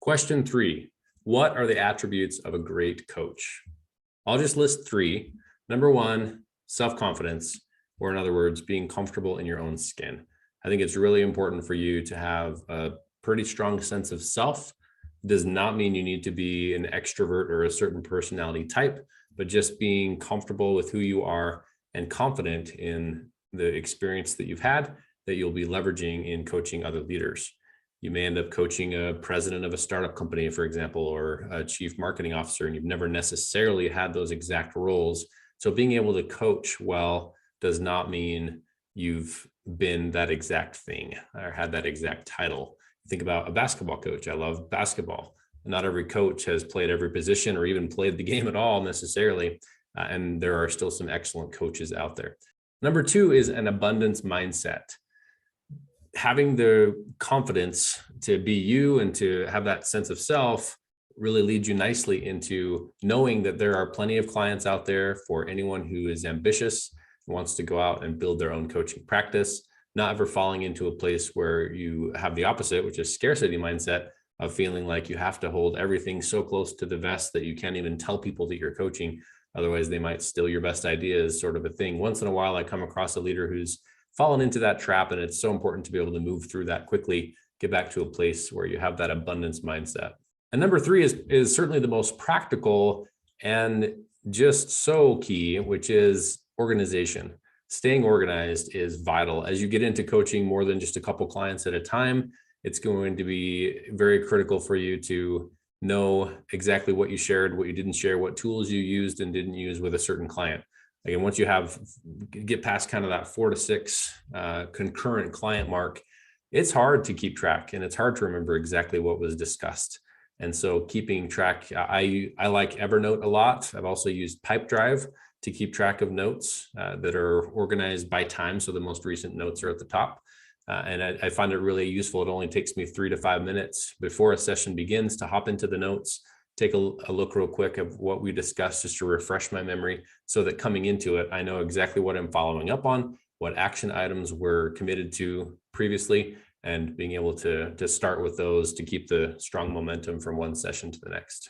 Question 3, what are the attributes of a great coach? I'll just list 3. Number 1, self-confidence, or in other words, being comfortable in your own skin. I think it's really important for you to have a pretty strong sense of self. Does not mean you need to be an extrovert or a certain personality type, but just being comfortable with who you are and confident in the experience that you've had that you'll be leveraging in coaching other leaders. You may end up coaching a president of a startup company, for example, or a chief marketing officer, and you've never necessarily had those exact roles. So being able to coach well does not mean you've been that exact thing or had that exact title. Think about a basketball coach. I love basketball. Not every coach has played every position or even played the game at all necessarily. And there are still some excellent coaches out there. Number 2 is an abundance mindset. Having the confidence to be you and to have that sense of self really leads you nicely into knowing that there are plenty of clients out there for anyone who is ambitious and wants to go out and build their own coaching practice, not ever falling into a place where you have the opposite, which is scarcity mindset of feeling like you have to hold everything so close to the vest that you can't even tell people that you're coaching. Otherwise, they might steal your best ideas, sort of a thing. Once in a while, I come across a leader who's fallen into that trap, and it's so important to be able to move through that quickly, get back to a place where you have that abundance mindset. And number 3 is certainly the most practical and just so key, which is organization. Staying organized is vital. As you get into coaching more than just a couple clients at a time, it's going to be very critical for you to know exactly what you shared, what you didn't share, what tools you used and didn't use with a certain client. Again, once you get past kind of that 4 to 6 concurrent client mark, it's hard to keep track and it's hard to remember exactly what was discussed. And so keeping track, I like Evernote a lot. I've also used Pipedrive to keep track of notes that are organized by time. So the most recent notes are at the top. And I find it really useful. It only takes me 3 to 5 minutes before a session begins to hop into the notes, take a look real quick of what we discussed just to refresh my memory so that coming into it, I know exactly what I'm following up on, what action items were committed to previously, and being able to start with those to keep the strong momentum from one session to the next.